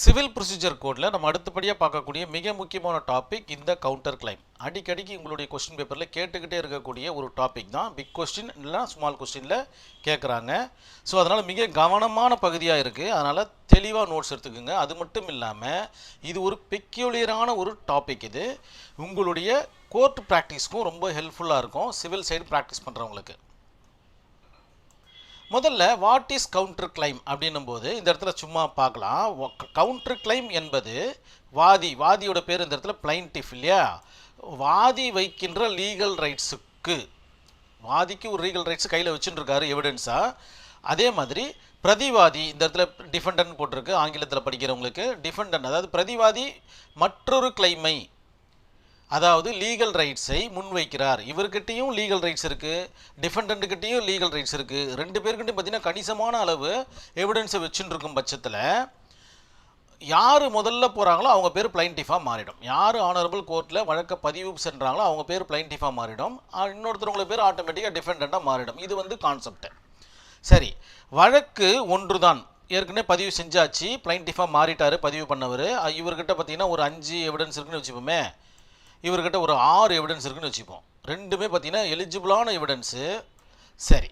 Civil procedure கோடில் நம்ம அடுத்தபடியாக பார்க்கக்கூடிய மிக முக்கியமான டாபிக் இந்த கவுண்டர் கிளைம். அடிக்கடிக்கு உங்களுடைய கொஸ்டின் பேப்பரில் கேட்டுக்கிட்டே இருக்கக்கூடிய ஒரு டாபிக் தான். பிக் கொஸ்டின் இல்லை ஸ்மால் கொஸ்டினில் கேட்குறாங்க. ஸோ அதனால் மிக கவனமான பகுதியாக இருக்குது. அதனால் தெளிவாக நோட்ஸ் எடுத்துக்கோங்க. அது மட்டும் இல்லாமல் இது ஒரு பெக்யூலியரான ஒரு டாபிக். இது உங்களுடைய கோர்ட் ப்ராக்டிஸ்க்கும் ரொம்ப ஹெல்ப்ஃபுல்லாக இருக்கும், சிவில் சைடு ப்ராக்டிஸ் பண்ணுறவங்களுக்கு. முதல்ல வாட் இஸ் கவுண்டர் கிளைம் அப்படின்னும் போது இந்த இடத்துல சும்மா பார்க்கலாம். கவுண்டர் கிளைம் என்பது வாதியோட பேர் இந்த இடத்துல பிளைன்டிஃப் இல்லையா, வாதி வைக்கின்ற லீகல் ரைட்ஸுக்கு, வாதிக்கு ஒரு லீகல் ரைட்ஸ் கையில் வச்சுட்டு இருக்காரு எவிடன்ஸாக. அதே மாதிரி பிரதிவாதி இந்த இடத்துல டிஃபெண்டன்ட் போட்டிருக்கு, ஆங்கிலத்தில் படிக்கிறவங்களுக்கு டிஃபெண்டன்ட், அதாவது பிரதிவாதி மற்றொரு கிளைமை, அதாவது லீகல் ரைட்ஸை முன்வைக்கிறார். இவர்கிட்டையும் லீகல் ரைட்ஸ் இருக்குது, டிஃபெண்டன்ட்டுக்கிட்டையும் லீகல் ரைட்ஸ் இருக்குது. ரெண்டு பேருக்கிட்டையும் பார்த்தீங்கன்னா கணிசமான அளவு எவிடன்ஸை வச்சுட்டு இருக்கும் பட்சத்தில் யார் முதல்ல போகிறாங்களோ அவங்க பேர் பிளைன்டிஃபாக மாறிடும். யார் ஆனரபிள் கோர்ட்டில் வழக்க பதிவு சென்றாங்களோ அவங்க பேர் பிளைன்டிஃபாக மாறிடும். இன்னொருத்தவங்கள பேர் ஆட்டோமேட்டிக்காக டிஃபெண்டண்ட்டாக மாறிடும். இது வந்து கான்செப்ட். சரி, வழக்கு ஒன்று தான், ஏற்கனவே பதிவு செஞ்சாச்சு, பிளைன்டிஃபாக மாறிட்டார் பதிவு பண்ணவர். இவர்கிட்ட பார்த்தீங்கன்னா ஒரு 5 எவிடன்ஸ் இருக்குன்னு வச்சுப்போமே, இவர்கிட்ட ஒரு 6 எவிடன்ஸ் இருக்குன்னு வச்சுப்போம். ரெண்டுமே பார்த்தீங்கன்னா எலிஜிபிளான எவிடன்ஸு. சரி,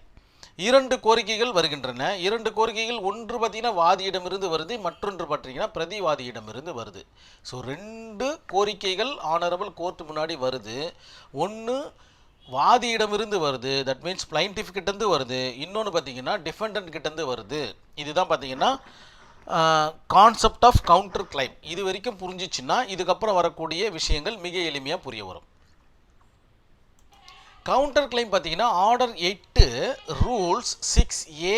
2 கோரிக்கைகள் வருகின்றன. 2 கோரிக்கைகள், ஒன்று பார்த்தீங்கன்னா வாதியிடமிருந்து வருது, மற்றொன்று பார்த்தீங்கன்னா பிரதிவாதியிடமிருந்து வருது. ஸோ 2 கோரிக்கைகள் ஆனரபிள் கோர்ட் முன்னாடி வருது. ஒன்று வாதியிடமிருந்து வருது, தட் மீன்ஸ் பிளைன்டிஃப் கிட்டேருந்து வருது. இன்னொன்று பார்த்தீங்கன்னா டிஃபெண்டன்ட் கிட்டேருந்து வருது. இதுதான் பார்த்தீங்கன்னா கான்செப்ட் ஆஃப் கவுண்டர் கிளைம். இது வரைக்கும் புரிஞ்சிச்சுன்னா இதுக்கப்புறம் வரக்கூடிய விஷயங்கள் மிக எளிமையாக புரிய வரும். கவுண்டர் கிளைம் பார்த்தீங்கன்னா ஆர்டர் 8 ரூல்ஸ் 6A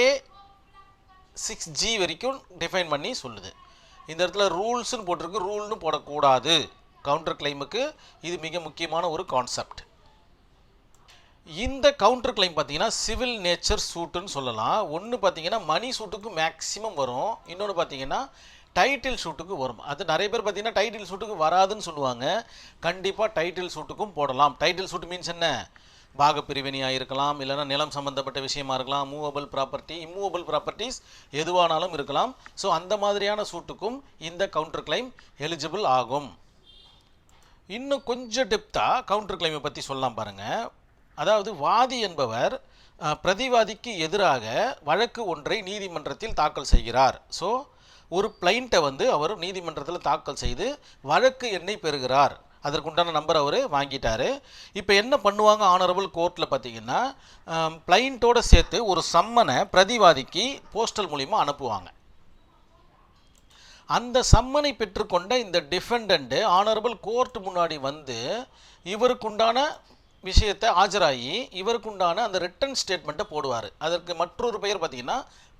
6G வரைக்கும் டிஃபைன் பண்ணி சொல்லுது. இந்த இடத்துல ரூல்ஸ்னு போட்டிருக்கு, ரூல்னு போடக்கூடாது. கவுண்டர் கிளைமுக்கு இது மிக முக்கியமான ஒரு கான்செப்ட். இந்த கவுண்டர் கிளைம் பார்த்தீங்கன்னா சிவில் நேச்சர் சூட்டுன்னு சொல்லலாம். ஒன்று பார்த்தீங்கன்னா மணி சூட்டுக்கு மேக்ஸிமம் வரும், இன்னொன்று பார்த்தீங்கன்னா டைட்டில் சூட்டுக்கு வரும். அது நிறைய பேர் பார்த்தீங்கன்னா டைட்டில் சூட்டுக்கு வராதுன்னு சொல்லுவாங்க. கண்டிப்பாக டைட்டில் சூட்டுக்கும் போடலாம். டைட்டில் சூட்டு மீன்ஸ் என்ன? பாகப்பிரிவினையாக இருக்கலாம், இல்லைனா நிலம் சம்பந்தப்பட்ட விஷயமா இருக்கலாம், மூவபிள் ப்ராப்பர்ட்டி, இம்மூவபிள் ப்ராப்பர்ட்டிஸ் எதுவானாலும் இருக்கலாம். ஸோ அந்த மாதிரியான சூட்டுக்கும் இந்த கவுண்டர் கிளைம் எலிஜிபிள் ஆகும். இன்னும் கொஞ்சம் டெப்த்தாக கவுண்டர் கிளைமை பற்றி சொல்லலாம் பாருங்கள். அதாவது வாதி என்பவர் பிரதிவாதிக்கு எதிராக வழக்கு ஒன்றை நீதிமன்றத்தில் தாக்கல் செய்கிறார். ஸோ ஒரு பிளைண்ட்டை வந்து அவர் நீதிமன்றத்தில் தாக்கல் செய்து வழக்கு எண்ணை பெறுகிறார். அதற்குண்டான நம்பர் அவர் வாங்கிட்டார். இப்போ என்ன பண்ணுவாங்க ஆனரபிள் கோர்ட்டில் பார்த்தீங்கன்னா, பிளைண்ட்டோடு சேர்த்து ஒரு சம்மனை பிரதிவாதிக்கு போஸ்டல் மூலிமா அனுப்புவாங்க. அந்த சம்மனை பெற்றுக்கொண்ட இந்த டிஃபெண்டன்ட் ஆனரபிள் கோர்ட் முன்னாடி வந்து இவருக்குண்டான விஷயத்தை ஆஜராகி இவருக்குண்டான அந்த ரிட்டன் ஸ்டேட்மெண்ட்டை போடுவார். அதற்கு மற்றொரு பெயர் பார்த்தீங்கன்னா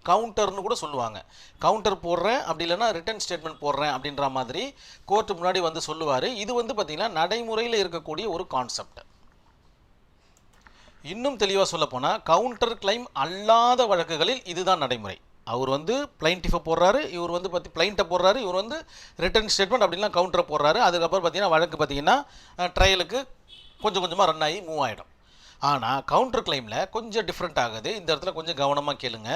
கவுண்டர்னு கூட சொல்லுவாங்க. கவுண்டர் போடுறேன், அப்படி இல்லைன்னா ரிட்டன் ஸ்டேட்மெண்ட் போடுறேன் அப்படின்ற மாதிரி கோர்ட்டு முன்னாடி வந்து சொல்லுவார். இது வந்து பார்த்திங்கன்னா நடைமுறையில் இருக்கக்கூடிய ஒரு கான்செப்ட். இன்னும் தெளிவாக சொல்லப்போனால் கவுண்டர் கிளைம் அல்லாத வழக்குகளில் இதுதான் நடைமுறை. அவர் வந்து பிளைன்டிஃபை போடுறாரு, இவர் வந்து பிளைண்ட்டை போடுறாரு, இவர் வந்து ரிட்டன் ஸ்டேட்மெண்ட் அப்படின்லாம் கவுண்டரை போடுறாரு. அதுக்கப்புறம் பார்த்தீங்கன்னா வழக்கு பார்த்தீங்கன்னா ட்ரையலுக்கு கொஞ்சம் கொஞ்சமாக ரன் ஆகி மூவ் ஆகிடும். ஆனால் கவுண்டர் கிளைமில் கொஞ்சம் டிஃப்ரெண்ட் ஆகுது. இந்த இடத்துல கொஞ்சம் கவனமாக கேளுங்க.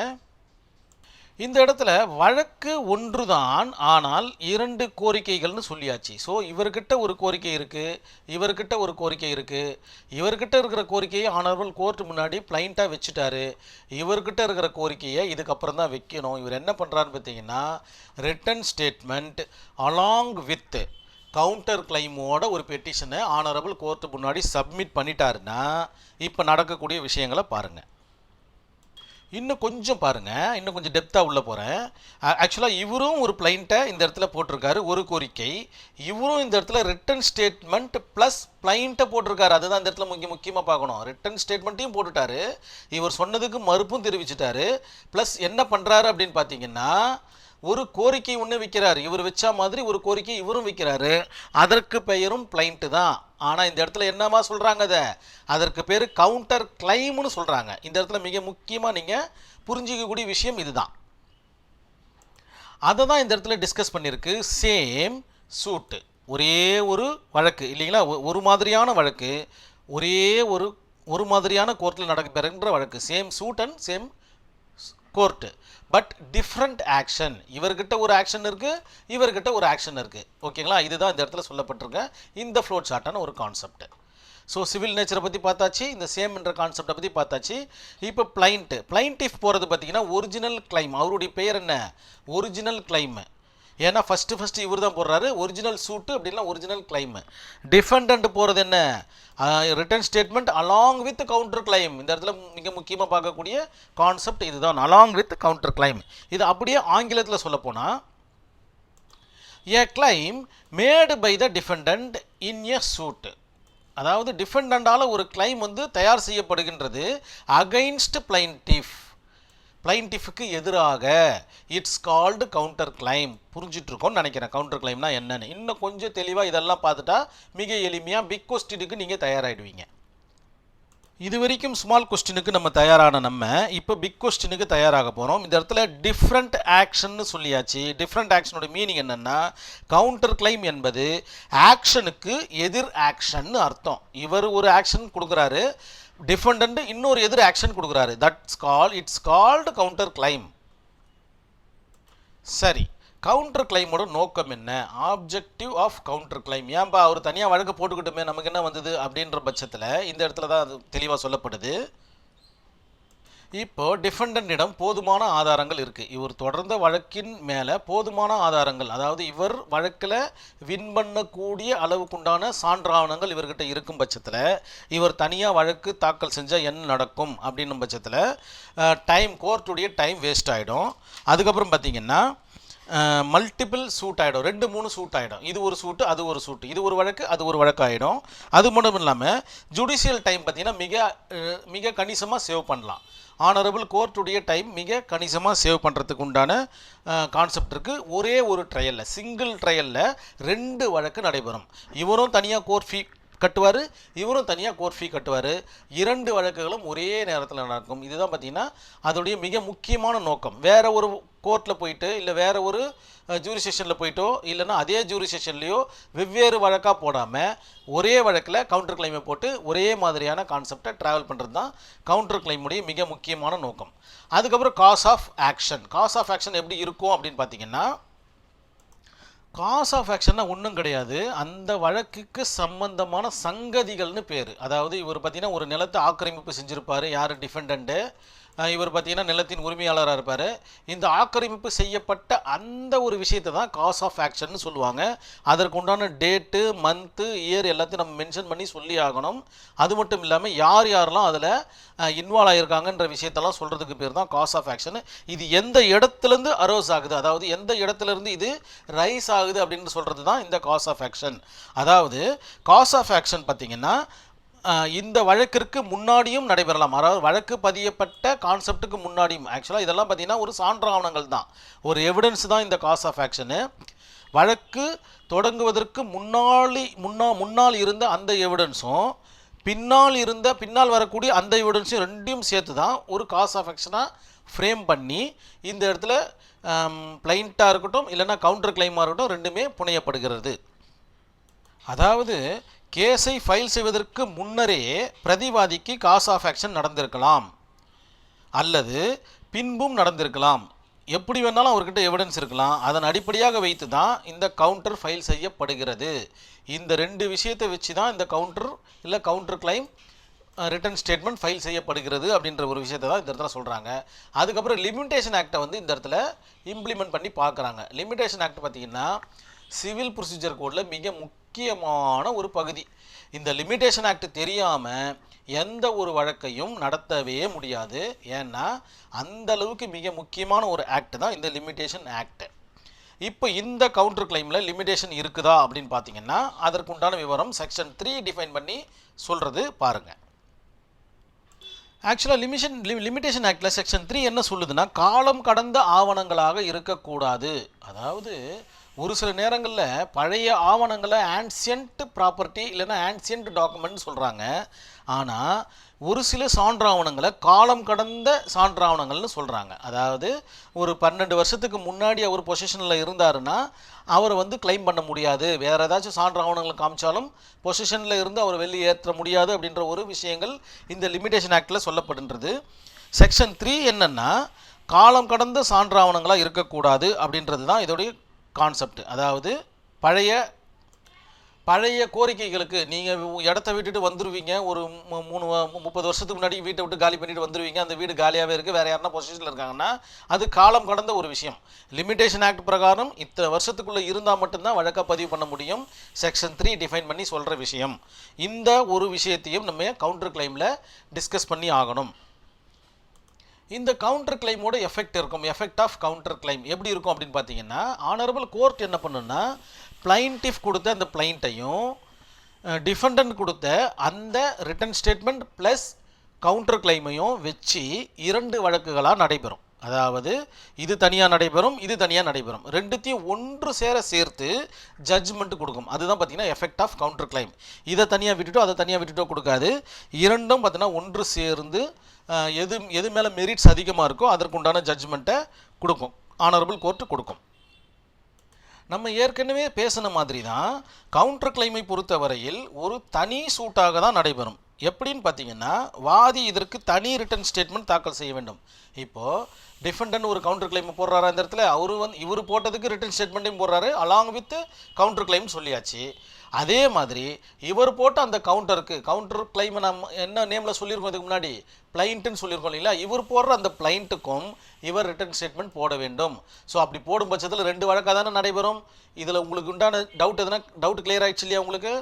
இந்த இடத்துல வழக்கு ஒன்று தான், ஆனால் 2 கோரிக்கைகள்னு சொல்லியாச்சு. ஸோ இவர்கிட்ட ஒரு கோரிக்கை இருக்குது, இவர்கிட்ட ஒரு கோரிக்கை இருக்குது. இவர்கிட்ட இருக்கிற கோரிக்கையை ஆனரபிள் கோர்ட் முன்னாடி பிளைண்ட்டாக வச்சுட்டாரு. இவர்கிட்ட இருக்கிற கோரிக்கையை இதுக்கப்புறம் தான் வைக்கணும். இவர் என்ன பண்ணுறாருன்னு பார்த்தீங்கன்னா written statement along with counter கிளைமோட ஒரு பெட்டிஷனை ஆனரபிள் கோர்ட்டு முன்னாடி சப்மிட் பண்ணிட்டாருன்னா இப்போ நடக்கக்கூடிய விஷயங்களை பாருங்கள். இன்னும் கொஞ்சம் பாருங்கள், இன்னும் கொஞ்சம் டெப்த்தாக உள்ளே போகிறேன். ஆக்சுவலாக இவரும் ஒரு பிளைண்ட்டை இந்த இடத்துல போட்டிருக்காரு, ஒரு கோரிக்கை. இவரும் இந்த இடத்துல ரிட்டன் ஸ்டேட்மெண்ட் ப்ளஸ் பிளைண்ட்டை போட்டிருக்காரு. அதுதான் இந்த இடத்துல முக்கியமாக பார்க்கணும். ரிட்டன் ஸ்டேட்மெண்ட்டையும் போட்டுட்டாரு, இவர் சொன்னதுக்கு மறுப்பும் தெரிவிச்சிட்டாரு. ப்ளஸ் என்ன பண்ணுறாரு அப்படின்னு பார்த்தீங்கன்னா ஒரு கோரிக்கை ஒன்று வைக்கிறார். இவர் வச்சா மாதிரி ஒரு கோரிக்கை இவரும் வைக்கிறாரு. அதற்கு பெயரும் பிளைண்ட்டு தான். ஆனால் இந்த இடத்துல என்னமா சொல்கிறாங்க, அதற்கு பேர் கவுண்டர் கிளைம்னு சொல்கிறாங்க. இந்த இடத்துல மிக முக்கியமாக நீங்கள் புரிஞ்சிக்கக்கூடிய விஷயம் இதுதான். அதை தான் இந்த இடத்துல டிஸ்கஸ் பண்ணியிருக்கு. சேம் சூட்டு, ஒரே ஒரு வழக்கு இல்லைங்களா, ஒரு மாதிரியான வழக்கு, ஒரே ஒரு மாதிரியான கோர்ட்டில் நடக்கிற வழக்கு, same suit and same court. But different action, இவர்கிட்ட ஒரு ஆக்ஷன் இருக்குது, இவர்கிட்ட ஒரு ஆக்ஷன் இருக்குது. ஓகேங்களா, இதுதான் இந்த இடத்துல சொல்லப்பட்டிருக்க இந்த ஃப்ளோ சார்ட்டான ஒரு கான்செப்ட். ஸோ சிவில் நேச்சரை பற்றி பார்த்தாச்சு, இந்த சேம் என்ற கான்செப்டை பற்றி பார்த்தாச்சு. இப்போ பிளைன்டிஃப் போகிறது பார்த்தீங்கன்னா ஒரிஜினல் கிளைம். அவருடைய பெயர் என்ன? Original claim. ஏன்னா ஃபஸ்ட்டு இவர் தான் போடுறாரு ஒரிஜினல் சூட்டு அப்படின்னா ஒரிஜினல் கிளைம். டிஃபெண்டன்ட் போகிறது என்ன? Written statement along with counter claim. இந்த இடத்துல மிக முக்கியமாக பார்க்கக்கூடிய கான்செப்ட் இதுதான், அலாங் வித் கவுண்டர் கிளைம். இது அப்படியே ஆங்கிலத்தில் சொல்லப்போனால் a claim made by the defendant in a suit. அதாவது டிஃபெண்டண்டால் ஒரு கிளைம் வந்து தயார் செய்யப்படுகின்றது அகைன்ஸ்ட் பிளைன்டிஃப்க்கு எதிராக. It's called counter claim. புரிஞ்சிட்ருக்கோன்னு நினைக்கிறேன் கவுண்டர் கிளைம்னா என்னன்னு. இன்னும் கொஞ்சம் தெளிவாக இதெல்லாம் பார்த்துட்டா மிக எளிமையாக பிக் கொஸ்டினுக்கு நீங்கள் தயாராகிடுவீங்க. இது வரைக்கும் ஸ்மால் கொஸ்டினுக்கு நம்ம தயாரான நம்ம இப்போ பிக் கொஸ்டினுக்கு தயாராக போகிறோம். இந்த இடத்துல டிஃப்ரெண்ட் ஆக்ஷன்னு சொல்லியாச்சு. டிஃப்ரெண்ட் ஆக்ஷனோட மீனிங் என்னென்னா கவுண்டர் கிளைம் என்பது ஆக்ஷனுக்கு எதிர் ஆக்ஷன்னு அர்த்தம். இவர் ஒரு ஆக்ஷன் கொடுக்குறாரு, டிஃபெண்டன்ட் இன்னொரு எதிர் ஆக்ஷன் கொடுக்குறாரு. It's called counter claim. சரி, கவுண்டர் கிளைமோட நோக்கம் என்ன? Objective of counter claim. ஏன்பா அவர் தனியாக வழக்கு போட்டுக்கிட்டுமே நமக்கு என்ன வந்தது அப்படின்ற பட்சத்தில் இந்த இடத்துல தான் அது தெளிவாக சொல்லப்படுது. இப்போ டிஃபெண்டன்ட்டிடம் போதுமான ஆதாரங்கள் இருக்குது. இவர் தொடர்ந்த வழக்கின் மேலே போதுமான ஆதாரங்கள், அதாவது இவர் வழக்கில் வின் பண்ணக்கூடிய அளவுக்குண்டான சான்றாவணங்கள் இவர்கிட்ட இருக்கும் பட்சத்தில் இவர் தனியாக வழக்கு தாக்கல் செஞ்சால் என்ன நடக்கும் அப்படின்னும் பட்சத்தில் கோர்ட்டுடைய டைம் வேஸ்ட் ஆகிடும். அதுக்கப்புறம் பார்த்திங்கன்னா மல்டிபிள் சூட் ஆகிடும், 2-3 சூட் ஆகிடும். இது ஒரு சூட்டு, அது ஒரு சூட்டு, இது ஒரு வழக்கு, அது ஒரு வழக்கு ஆகிடும். அது மட்டும் இல்லாமல் ஜுடிஷியல் டைம் பார்த்திங்கன்னா மிக கணிசமாக சேவ் பண்ணலாம். ஆனரபிள் கோர்ட்டுடைய டைம் மிக கணிசமாக சேவ் பண்ணுறதுக்கு உண்டான கான்செப்ட் இருக்குது. ஒரே ஒரு ட்ரையலில், சிங்கிள் ட்ரையலில் 2 வழக்கு நடைபெறும். இவரும் தனியாக கோர்ட் ஃபீ கட்டுவார், இவரும் தனியாக கோர்ட் ஃபீ கட்டுவார். 2 வழக்குகளும் ஒரே நேரத்தில் நடக்கும். இதுதான் பார்த்திங்கன்னா அதோடைய மிக முக்கியமான நோக்கம். வேறு ஒரு கோர்ட்டில் போயிட்டு இல்லை வேறு ஒரு ஜூரிசெஷனில் போயிட்டோ இல்லைன்னா அதே ஜூரிசெஷன்லேயோ வெவ்வேறு வழக்காக போடாமல் ஒரே வழக்கில் கவுண்டர் கிளைமை போட்டு ஒரே மாதிரியான கான்செப்டை ட்ராவல் பண்ணுறது தான் கவுண்டர் கிளைமுடைய மிக முக்கியமான நோக்கம். அதுக்கப்புறம் காஸ் ஆஃப் ஆக்ஷன் எப்படி இருக்கும் அப்படின்னு பார்த்தீங்கன்னா, காஸ் ஆஃப் ஆக்ஷன்னா ஒன்றும் கிடையாது, அந்த வழக்குக்கு சம்பந்தமான சங்கதிகள்னு பேர். அதாவது இவர் பார்த்தீங்கன்னா ஒரு நிலத்தை ஆக்கிரமிப்பு செஞ்சுருப்பார், யார்? டிஃபெண்டன்ட்டு. இவர் பார்த்தீங்கன்னா நிலத்தின் உரிமையாளராக இருப்பார். இந்த ஆக்கிரமிப்பு செய்யப்பட்ட அந்த ஒரு விஷயத்தை தான் காஸ் ஆஃப் ஆக்ஷன்னு சொல்லுவாங்க. அதற்கு உண்டான டேட்டு, மந்த்து, இயர் எல்லாத்தையும் நம்ம மென்ஷன் பண்ணி சொல்லி ஆகணும். அது மட்டும் இல்லாமல் யாரெல்லாம் அதில் இன்வால்வ் ஆகியிருக்காங்கன்ற விஷயத்தெல்லாம் சொல்கிறதுக்கு பேர் தான் காஸ் ஆஃப் ஆக்ஷன். இது எந்த இடத்துலேருந்து அரோஸ் ஆகுது, அதாவது எந்த இடத்துலேருந்து இது ரைஸ் ஆகுது அப்படின்னு சொல்கிறது தான் இந்த காஸ் ஆஃப் ஆக்ஷன். அதாவது காஸ் ஆஃப் ஆக்ஷன் பார்த்திங்கன்னா இந்த வழக்கிற்கு முன்னாடியும் நடைபெறலாம். அதாவது வழக்கு பதியப்பட்ட கான்செப்டுக்கு முன்னாடியும். ஆக்சுவலாக இதெல்லாம் பார்த்திங்கன்னா ஒரு சான்றாவணங்கள் தான், ஒரு எவிடன்ஸ் தான் இந்த காஸ் ஆஃப் ஆக்ஷனு. வழக்கு தொடங்குவதற்கு முன்னால் இருந்த அந்த எவிடன்ஸும் பின்னால் வரக்கூடிய அந்த எவிடன்ஸும் ரெண்டையும் சேர்த்து தான் ஒரு காஸ் ஆஃப் ஆக்ஷனாக ஃப்ரேம் பண்ணி இந்த இடத்துல பிளைண்ட்டாக இருக்கட்டும் இல்லைன்னா கவுண்டர் கிளைமாக இருக்கட்டும் ரெண்டுமே புனையப்படுகிறது. அதாவது கேஸை ஃபைல் செய்வதற்கு முன்னரே பிரதிவாதிக்கு காஸ் ஆஃப் ஆக்ஷன் நடந்திருக்கலாம் அல்லது பின்பும் நடந்திருக்கலாம். எப்படி வேணாலும் அவர்கிட்ட எவிடன்ஸ் இருக்கலாம். அதன் அடிப்படையாக வைத்து தான் இந்த கவுண்டர் ஃபைல் செய்யப்படுகிறது. இந்த 2 விஷயத்தை வச்சு தான் இந்த counter claim written statement file செய்யப்படுகிறது அப்படின்ற ஒரு விஷயத்தை தான் இந்த இடத்துல சொல்கிறாங்க. அதுக்கப்புறம் லிமிட்டேஷன் ஆக்டை வந்து இந்த இடத்துல இம்ப்ளிமெண்ட் பண்ணி பார்க்குறாங்க. லிமிட்டேஷன் ஆக்ட் பார்த்திங்கன்னா சிவில் ப்ரொசீஜர் கோடில் மிக முக்கியமான ஒரு பகுதி. இந்த லிமிட்டேஷன் ஆக்ட் தெரியாமல் எந்த ஒரு வழக்கையும் நடத்தவே முடியாது. ஏன்னா அந்த அளவுக்கு மிக முக்கியமான ஒரு ஆக்ட் தான் இந்த லிமிட்டேஷன் ஆக்ட். இப்போ இந்த கவுண்டர் கிளைமில் லிமிட்டேஷன் இருக்குதா அப்படின்னு பார்த்தீங்கன்னா அதற்குண்டான விவரம் செக்ஷன் 3 டிஃபைன் பண்ணி சொல்கிறது பாருங்கள். ஆக்சுவலாக லிமிட்டேஷன் ஆக்டில் செக்ஷன் 3 என்ன சொல்லுதுன்னா, காலம் கடந்த ஆவணங்களாக இருக்கக்கூடாது. அதாவது ஒரு சில நேரங்களில் பழைய ஆவணங்களை ஆன்சியன்ட் ப்ராப்பர்ட்டி இல்லைன்னா ஆன்சியன்ட் டாக்குமெண்ட் சொல்கிறாங்க. ஆனால் ஒரு சில சான்றாவணங்களை காலம் கடந்த சான்றாவணங்கள்னு சொல்கிறாங்க. அதாவது ஒரு 12 வருஷத்துக்கு முன்னாடி அவர் பொசிஷனில் இருந்தாருன்னா அவரை வந்து கிளைம் பண்ண முடியாது. வேறு ஏதாச்சும் சான்றாவணங்களை காமிச்சாலும் பொசிஷனில் இருந்து அவர் வெளியேற்ற முடியாது அப்படின்ற ஒரு விஷயங்கள் இந்த லிமிட்டேஷன் ஆக்டில் சொல்லப்படுன்றது. செக்ஷன் 3 என்னென்னா, காலம் கடந்த சான்றாவணங்களாக இருக்கக்கூடாது அப்படின்றது தான் இதோடைய கான்செப்ட். அதாவது பழைய கோரிக்கைகளுக்கு நீங்கள் இடத்த விட்டுட்டு வந்துடுவீங்க, ஒரு 30 வருஷத்துக்கு முன்னாடி வீட்டை விட்டு காலி பண்ணிட்டு வந்துடுவீங்க, அந்த வீடு காலியாகவே இருக்குது, வேறு யாருன்னா பொசிஷனில் இருக்காங்கன்னா அது காலம் கடந்த ஒரு விஷயம். லிமிடேஷன் ஆக்ட் பிரகாரம் இத்தனை வருஷத்துக்குள்ளே இருந்தால் மட்டும்தான் வழக்காக பதிவு பண்ண முடியும். செக்ஷன் 3 டிஃபைன் பண்ணி சொல்கிற விஷயம். இந்த ஒரு விஷயத்தையும் நம்ம கவுண்டர் கிளைமில் டிஸ்கஸ் பண்ணி ஆகணும். இந்த கவுண்டர் கிளைமோட எஃபெக்ட் இருக்கும். எஃபெக்ட் ஆஃப் கவுண்டர் கிளைம் எப்படி இருக்கும் அப்படின்னு பார்த்தீங்கன்னா, ஆனரபிள் கோர்ட் என்ன பண்ணுன்னா, பிளைன்டிஃப் கொடுத்த அந்த பிளைண்ட்டையும் டிஃபெண்டன்ட் கொடுத்த அந்த ரிட்டன் ஸ்டேட்மெண்ட் ப்ளஸ் கவுண்டர் கிளைமையும் வச்சு 2 வழக்குகளாக நடைபெறும். அதாவது இது தனியாக நடைபெறும், இது தனியாக நடைபெறும். ரெண்டுத்தையும் ஒன்று சேர்த்து ஜட்ஜ்மெண்ட் கொடுக்கும். அதுதான் பார்த்தீங்கன்னா எஃபெக்ட் ஆஃப் கவுண்டர் கிளைம். இதை தனியாக விட்டுட்டோ அதை தனியாக விட்டுட்டோ கொடுக்காது. இரண்டும் பார்த்தீங்கன்னா ஒன்று சேர்ந்து எது மேலே மெரிட்ஸ் அதிகமாக இருக்கோ அதற்குண்டான ஜட்ஜ்மெண்ட்டை கொடுக்கும், ஆனரபிள் கோர்ட்டு கொடுக்கும். நம்ம ஏற்கனவே பேசின மாதிரி தான் கவுண்டர் கிளைமை பொறுத்தவரையில் ஒரு தனி சூட்டாக தான் நடைபெறும். எப்படின்னு பார்த்தீங்கன்னா, வாதி இதற்கு தனி ரிட்டன் ஸ்டேட்மெண்ட் தாக்கல் செய்ய வேண்டும். இப்போது டிஃபெண்டன்ட் ஒரு கவுண்டர் கிளைம் போடுறாரா இந்த இடத்துல, இவர் போட்டதுக்கு ரிட்டன் ஸ்டேட்மெண்ட்டையும் போடுறாரு, அலாங் வித் கவுண்டர் கிளைம் சொல்லியாச்சு. அதே மாதிரி இவர் போட்ட அந்த கவுண்டர் கிளைமை நம்ம என்ன நேமில் சொல்லியிருக்கோம் இதுக்கு முன்னாடி, பிளைண்ட்டுன்னு சொல்லியிருக்கோம் இல்லைங்களா, இவர் போடுற அந்த பிளைண்ட்டுக்கும் இவர் ரிட்டன் ஸ்டேட்மெண்ட் போட வேண்டும். ஸோ அப்படி போடும் பட்சத்தில் 2 வழக்காக தானே நடைபெறும். இதில் உங்களுக்கு உண்டான டவுட் கிளியர் ஆகிடுச்சு இல்லையா உங்களுக்கு?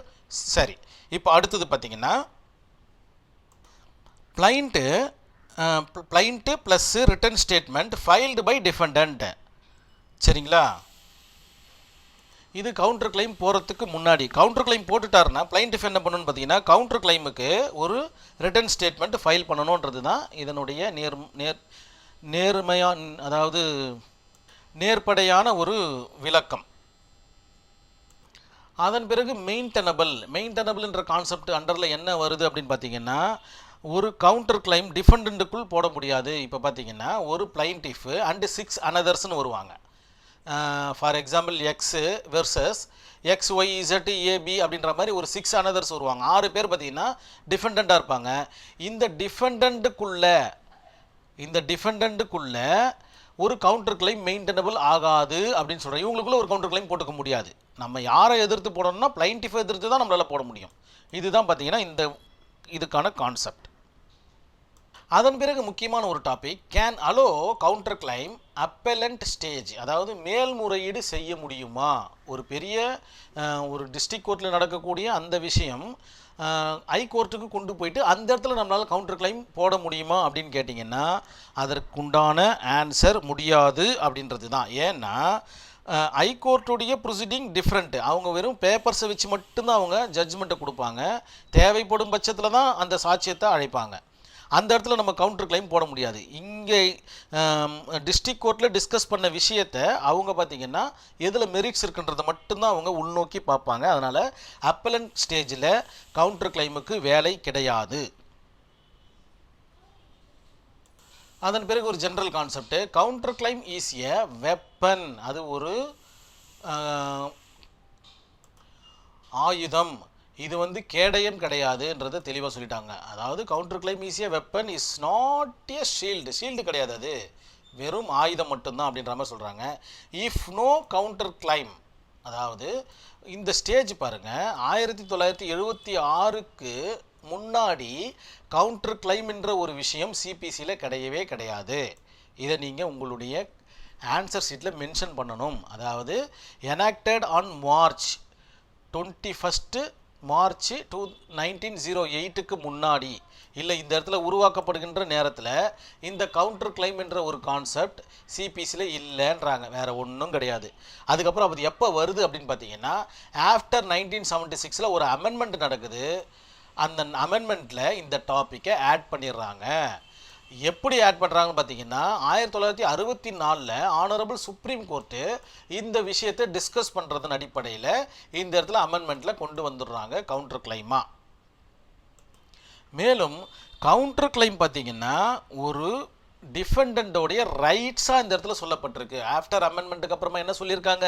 சரி, இப்போ அடுத்தது பார்த்தீங்கன்னா, plaint plus written statement filed by defendant. சரிங்களா? இது கவுண்டர் கிளைம் போகிறதுக்கு முன்னாடி. கவுண்டர் கிளைம் போட்டுட்டாருன்னா பிளைண்டிஃப் என்ன பண்ணணும்னு பார்த்தீங்கன்னா, கவுண்டர் கிளைமுக்கு ஒரு ரிட்டன் ஸ்டேட்மெண்ட் ஃபைல் பண்ணணுன்றது தான் இதனுடைய அதாவது நேர்படையான ஒரு விளக்கம். அதன் பிறகு மெயின்டெனபிள்ன்ற கான்செப்ட் அண்டரில் என்ன வருது அப்படின்னு பார்த்தீங்கன்னா, ஒரு கவுண்டர் கிளைம் டிஃபெண்டன்ட்டுக்குள் போட முடியாது. இப்போ பார்த்தீங்கன்னா ஒரு பிளைண்டிஃப் அண்டு 6 அனதர்ஸ்னு வருவாங்க. For example x versus XYZAB அப்படின்ற மாதிரி ஒரு 6 அனதர்ஸ் வருவாங்க. 6 பேர் பார்த்தீங்கன்னா டிஃபெண்டண்ட்டாக இருப்பாங்க. இந்த டிஃபெண்டண்ட்டுக்குள்ளே ஒரு கவுண்டர் கிளைம் மெயின்டெனபிள் ஆகாது அப்படின்னு சொல்கிறேன். இவங்களுக்குள்ள ஒரு கவுண்டர் கிளைம் போட்டுக்க முடியாது. நம்ம யாரை எதிர்த்து போடணும்னா பிளைண்டிஃபை எதிர்த்து தான் நம்மளால் போட முடியும். இதுதான் பார்த்தீங்கன்னா இதுக்கான கான்செப்ட். அதன் பிறகு முக்கியமான ஒரு topic, can allow counter claim appellant stage. அதாவது மேல்முறையீடு செய்ய முடியுமா? ஒரு பெரிய ஒரு டிஸ்ட்ரிக்ட் கோர்ட்டில் நடக்கக்கூடிய அந்த விஷயம் ஹைகோர்ட்டுக்கு கொண்டு போயிட்டு அந்த இடத்துல நம்மளால் கவுண்டர் கிளைம் போட முடியுமா அப்படின்னு கேட்டிங்கன்னா, அதற்குண்டான ஆன்சர் முடியாது அப்படின்றது தான். ஏன்னா ஹைகோர்ட்டுடைய ப்ரொசீடிங் டிஃப்ரெண்ட்டு. அவங்க வெறும் பேப்பர்ஸை வச்சு மட்டும்தான் அவங்க ஜட்ஜ்மெண்ட்டை கொடுப்பாங்க. தேவைப்படும் பட்சத்தில் தான் அந்த சாட்சியத்தை அழைப்பாங்க. அந்த இடத்துல நம்ம கவுண்டர் கிளைம் போட முடியாது. இங்கே டிஸ்ட்ரிக்ட் கோர்ட்டில் டிஸ்கஸ் பண்ண விஷயத்தை அவங்க பார்த்திங்கன்னா எதில் மெரிட்ஸ் இருக்குன்றதை மட்டும்தான் அவங்க உள்நோக்கி பார்ப்பாங்க. அதனால் அப்பெலண்ட் ஸ்டேஜில் கவுண்டர் கிளைமுக்கு வேலை கிடையாது. அதன் பிறகு ஒரு general concept, counter claim is a weapon. அது ஒரு ஆயுதம். இது கேடயம் கிடையாதுன்றதை தெளிவாக சொல்லிட்டாங்க. அதாவது counter claim is a weapon is not a shield கிடையாது, அது வெறும் ஆயுதம் மட்டும்தான் அப்படின்ற மாதிரி சொல்கிறாங்க. இஃப் நோ கவுண்டர் கிளைம், அதாவது இந்த ஸ்டேஜ் பாருங்கள், 1976க்கு முன்னாடி கவுண்டர் கிளைம் என்ற ஒரு விஷயம் சிபிசியில் கிடையவே கிடையாது. இதை நீங்கள் உங்களுடைய ஆன்சர் ஷீட்டில் மென்ஷன் பண்ணணும். அதாவது எனாக்டட் ஆன் March 21 1908க்கு முன்னாடி இல்லை, இந்த இடத்துல உருவாக்கப்படுகின்ற நேரத்தில் இந்த கவுண்டர் கிளைம் என்ற ஒரு கான்செப்ட் சிபிசியில் இல்லைன்றாங்க, வேறு ஒன்றும் கிடையாது. அதுக்கப்புறம் அது எப்போ வருது அப்படின்னு பார்த்தீங்கன்னா, ஆஃப்டர் 1976 ஒரு அமெண்ட்மெண்ட் நடக்குது. அந்த அமெண்ட்மெண்ட்டில் இந்த டாப்பிக்கை ஆட் பண்ணிடுறாங்க. எப்படி ஆட் பண்ணுறாங்கன்னு பார்த்தீங்கன்னா, 1964 ஆனரபிள் சுப்ரீம் கோர்ட்டு இந்த விஷயத்தை டிஸ்கஸ் பண்ணுறதன் அடிப்படையில் இந்த இடத்துல அமெண்ட்மெண்ட்டில் கொண்டு வந்துடுறாங்க கவுண்டர் கிளைமாக. மேலும் கவுண்டர் கிளைம் பார்த்தீங்கன்னா ஒரு டிஃபெண்டன்டோடைய ரைட்ஸாக இந்த இடத்துல சொல்லப்பட்டிருக்கு. ஆஃப்டர் அமெண்ட்மெண்ட்டுக்கு அப்புறமா என்ன சொல்லியிருக்காங்க,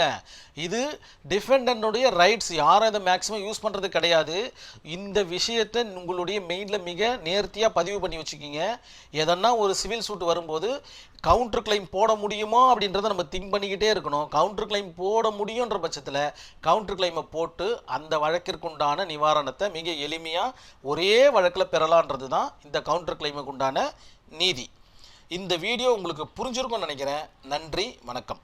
இது டிஃபெண்டன்டோடைய ரைட்ஸ், யாரும் இதை மேக்ஸிமம் யூஸ் பண்ணுறது கிடையாது. இந்த விஷயத்தை உங்களுடைய மெயினில் மிக நேர்த்தியாக பதிவு பண்ணி வச்சுக்கிங்க. எதனா ஒரு சிவில் சூட் வரும்போது கவுண்டர் கிளைம் போட முடியுமா அப்படின்றத நம்ம திங்க் பண்ணிக்கிட்டே இருக்கணும். கவுண்டர் கிளைம் போட முடியுன்ற பட்சத்தில் கவுண்டர் கிளைமை போட்டு அந்த வழக்கிற்குண்டான நிவாரணத்தை மிக எளிமையாக ஒரே வழக்கில் பெறலான்றது தான் இந்த கவுண்டர் கிளைமுக்கு உண்டான நீதி. இந்த வீடியோ உங்களுக்கு புரிஞ்சிருக்கும்னு நினைக்கிறேன். நன்றி, வணக்கம்.